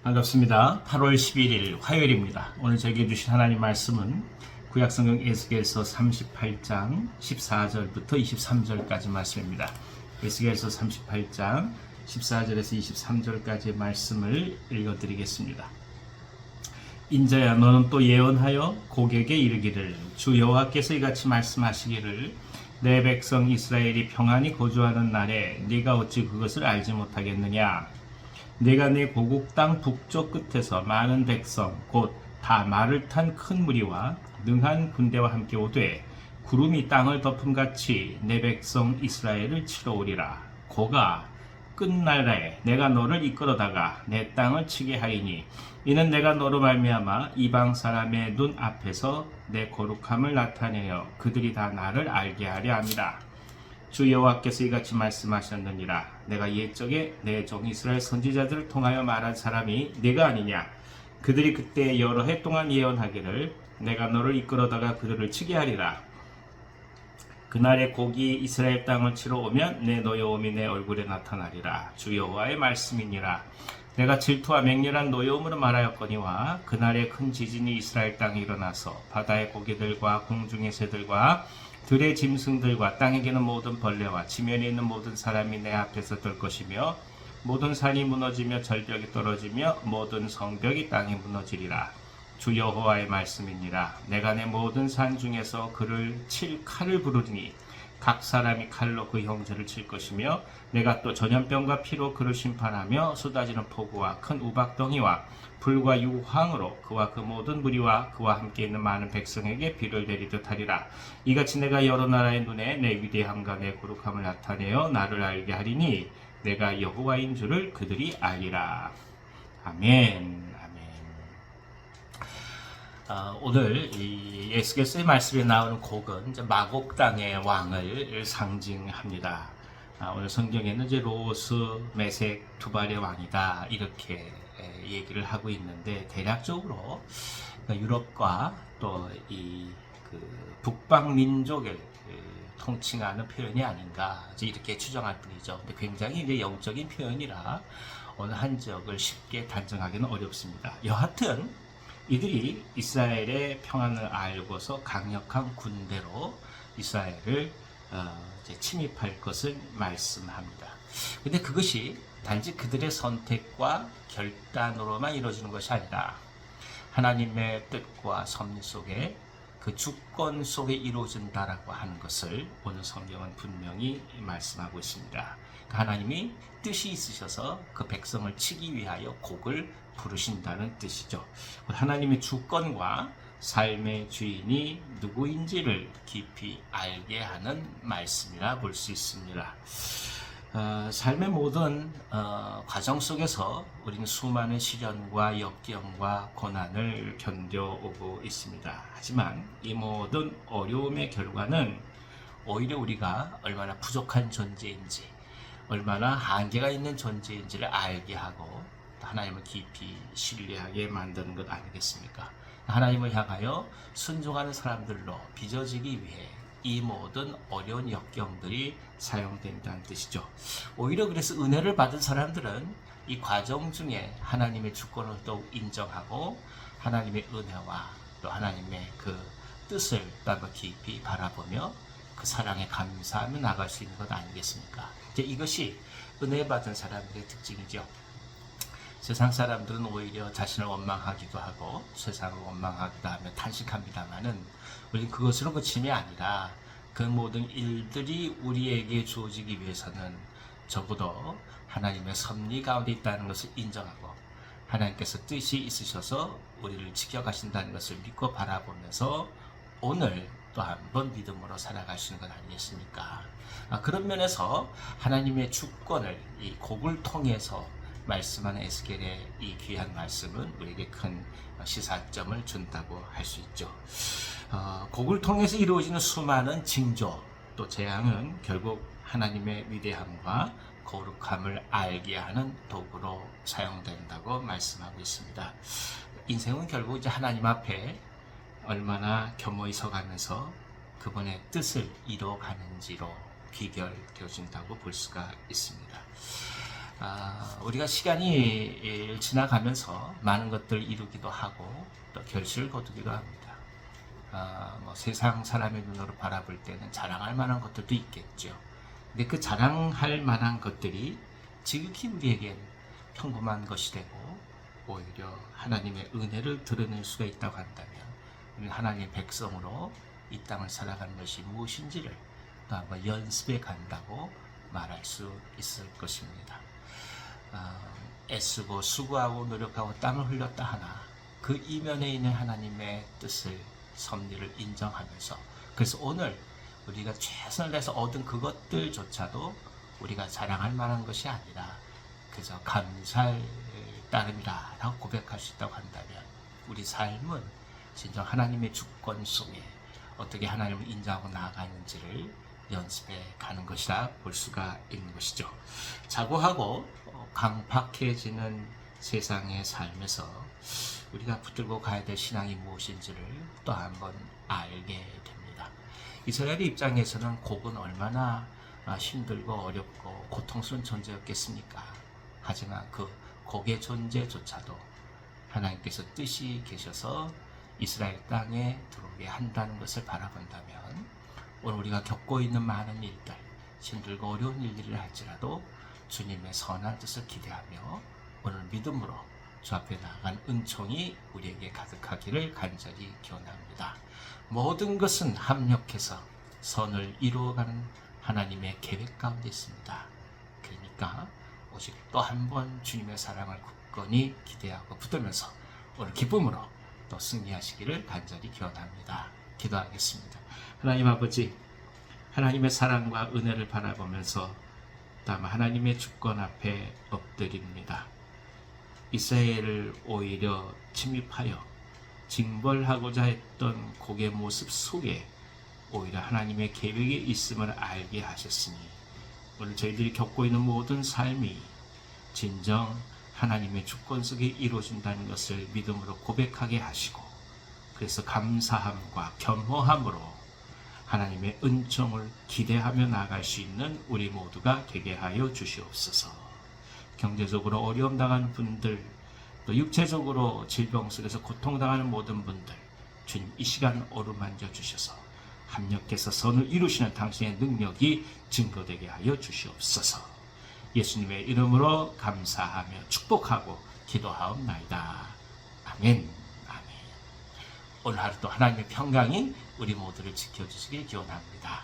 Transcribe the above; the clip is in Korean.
반갑습니다. 8월 11일 화요일입니다. 오늘 저에게 주신 하나님 말씀은 구약성경 에스겔서 38장 14절부터 23절까지 말씀입니다. 에스겔서 38장 14절에서 23절까지의 말씀을 읽어드리겠습니다. 인자야, 너는 또 예언하여 고객에게 이르기를, 주 여호와께서 이같이 말씀하시기를, 내 백성 이스라엘이 평안히 거주하는 날에 네가 어찌 그것을 알지 못하겠느냐? 내가 내 고국 땅 북쪽 끝에서 많은 백성 곧 다 말을 탄 큰 무리와 능한 군대와 함께 오되 구름이 땅을 덮음같이 내 백성 이스라엘을 치러 오리라. 고가 끝날에 내가 너를 이끌어다가 내 땅을 치게 하리니 이는 내가 너로 말미암아 이방 사람의 눈 앞에서 내 거룩함을 나타내어 그들이 다 나를 알게 하려 함이라. 주 여호와께서 이같이 말씀하셨느니라. 내가 옛적에 내 종 이스라엘 선지자들을 통하여 말한 사람이 네가 아니냐? 그들이 그때 여러 해 동안 예언하기를 내가 너를 이끌어다가 그들을 치게 하리라. 그날에 곡이 이스라엘 땅을 치러 오면 내 노여움이 내 얼굴에 나타나리라. 주 여호와의 말씀이니라. 내가 질투와 맹렬한 노여움으로 말하였거니와 그날에 큰 지진이 이스라엘 땅에 일어나서 바다의 고기들과 공중의 새들과 들의 짐승들과 땅에 기는 모든 벌레와 지면에 있는 모든 사람이 내 앞에서 들 것이며 모든 산이 무너지며 절벽이 떨어지며 모든 성벽이 땅에 무너지리라. 주 여호와의 말씀이니라. 내가 내 모든 산 중에서 그를 칠 칼을 부르리니 각 사람이 칼로 그 형제를 칠 것이며 내가 또 전염병과 피로 그를 심판하며 쏟아지는 폭우와 큰 우박덩이와 불과 유황으로 그와 그 모든 무리와 그와 함께 있는 많은 백성에게 비를 내리듯 하리라. 이같이 내가 여러 나라의 눈에 내 위대함과 내 거룩함을 나타내어 나를 알게 하리니 내가 여호와인 줄을 그들이 알리라. 아멘. 오늘 이 에스겔서의 말씀에 나오는 곡은 이제 마곡 땅의 왕을 상징합니다. 오늘 성경에는 이제 로스, 메색, 투발의 왕이다 이렇게 얘기를 하고 있는데 대략적으로 유럽과 또 이 북방 민족을 통칭하는 표현이 아닌가 이렇게 추정할 뿐이죠. 근데 굉장히 이제 영적인 표현이라 어느 한 지역을 쉽게 단정하기는 어렵습니다. 여하튼 이들이 이스라엘의 평안을 알고서 강력한 군대로 이스라엘을 이제 침입할 것을 말씀합니다. 근데 그것이 단지 그들의 선택과 결단으로만 이루어지는 것이 아니라 하나님의 뜻과 섭리 속에 그 주권 속에 이루어진다라고 하는 것을 오늘 성경은 분명히 말씀하고 있습니다. 하나님이 뜻이 있으셔서 그 백성을 치기 위하여 곡을 부르신다는 뜻이죠. 하나님의 주권과 삶의 주인이 누구인지를 깊이 알게 하는 말씀이라 볼 수 있습니다. 삶의 모든 과정 속에서 우리는 수많은 시련과 역경과 고난을 견뎌오고 있습니다. 하지만 이 모든 어려움의 결과는 오히려 우리가 얼마나 부족한 존재인지 얼마나 한계가 있는 존재인지를 알게 하고 하나님을 깊이 신뢰하게 만드는 것 아니겠습니까? 하나님을 향하여 순종하는 사람들로 빚어지기 위해 이 모든 어려운 역경들이 사용된다는 뜻이죠. 오히려 그래서 은혜를 받은 사람들은 이 과정 중에 하나님의 주권을 더욱 인정하고 하나님의 은혜와 또 하나님의 그 뜻을 더 깊이 바라보며 그 사랑에 감사하며 나갈 수 있는 것 아니겠습니까? 이제 이것이 은혜 받은 사람들의 특징이죠. 세상 사람들은 오히려 자신을 원망하기도 하고 세상을 원망하기도 하며 탄식합니다만은 우리는 그것으로 그침이 아니라 그 모든 일들이 우리에게 주어지기 위해서는 적어도 하나님의 섭리 가운데 있다는 것을 인정하고 하나님께서 뜻이 있으셔서 우리를 지켜가신다는 것을 믿고 바라보면서 오늘 또 한 번 믿음으로 살아갈 수 있는 것 아니겠습니까? 그런 면에서 하나님의 주권을 이 곡을 통해서 말씀하는 에스겔의 이 귀한 말씀은 우리에게 큰 시사점을 준다고 할 수 있죠. 곡을 통해서 이루어지는 수많은 징조 또 재앙은 결국 하나님의 위대함과 거룩함을 알게 하는 도구로 사용된다고 말씀하고 있습니다. 인생은 결국 이제 하나님 앞에 얼마나 겸허히 서가면서 그분의 뜻을 이뤄가는지로 귀결되어진다고 볼 수가 있습니다. 우리가 시간이 지나가면서 많은 것들을 이루기도 하고 또 결실을 거두기도 합니다. 뭐 세상 사람의 눈으로 바라볼 때는 자랑할 만한 것들도 있겠죠. 근데 그 자랑할 만한 것들이 지극히 우리에겐 평범한 것이 되고 오히려 하나님의 은혜를 드러낼 수가 있다고 한다면 우리 하나님의 백성으로 이 땅을 살아가는 것이 무엇인지를 또 한번 연습해 간다고 말할 수 있을 것입니다. 애쓰고 수고하고 노력하고 땀을 흘렸다 하나 그 이면에 있는 하나님의 뜻을 섭리를 인정하면서 그래서 오늘 우리가 최선을 다해서 얻은 그것들조차도 우리가 자랑할 만한 것이 아니라 그저 감사할 따름이라 라고 고백할 수 있다고 한다면 우리 삶은 진정 하나님의 주권 속에 어떻게 하나님을 인정하고 나아가는지를 연습해 가는 것이라 볼 수가 있는 것이죠. 자고하고 강팍해지는 세상의 삶에서 우리가 붙들고 가야 될 신앙이 무엇인지를 또 한번 알게 됩니다. 이스라엘의 입장에서는 곡은 얼마나 힘들고 어렵고 고통스러운 존재였겠습니까? 하지만 그 곡의 존재조차도 하나님께서 뜻이 계셔서 이스라엘 땅에 들어오게 한다는 것을 바라본다면 오늘 우리가 겪고 있는 많은 일들, 힘들고 어려운 일들을 할지라도 주님의 선한 뜻을 기대하며 오늘 믿음으로 주 앞에 나아간 은총이 우리에게 가득하기를 간절히 기원합니다. 모든 것은 합력해서 선을 이루어가는 하나님의 계획 가운데 있습니다. 그러니까 오직 또 한 번 주님의 사랑을 굳건히 기대하고 붙들면서 오늘 기쁨으로 또 승리하시기를 간절히 기원합니다. 기도하겠습니다. 하나님 아버지, 하나님의 사랑과 은혜를 바라보면서 다만 하나님의 주권 앞에 엎드립니다. 이스라엘을 오히려 침입하여 징벌하고자 했던 곡의 모습 속에 오히려 하나님의 계획이 있음을 알게 하셨으니 오늘 저희들이 겪고 있는 모든 삶이 진정 하나님의 주권 속에 이루어진다는 것을 믿음으로 고백하게 하시고 그래서 감사함과 겸허함으로 하나님의 은총을 기대하며 나아갈 수 있는 우리 모두가 되게 하여 주시옵소서. 경제적으로 어려움 당하는 분들, 또 육체적으로 질병 속에서 고통당하는 모든 분들, 주님 이 시간 어루만져 주셔서 합력해서 선을 이루시는 당신의 능력이 증거되게 하여 주시옵소서. 예수님의 이름으로 감사하며 축복하고 기도하옵나이다. 아멘. 아멘. 오늘 하루도 하나님의 평강이 우리 모두를 지켜주시길 기원합니다.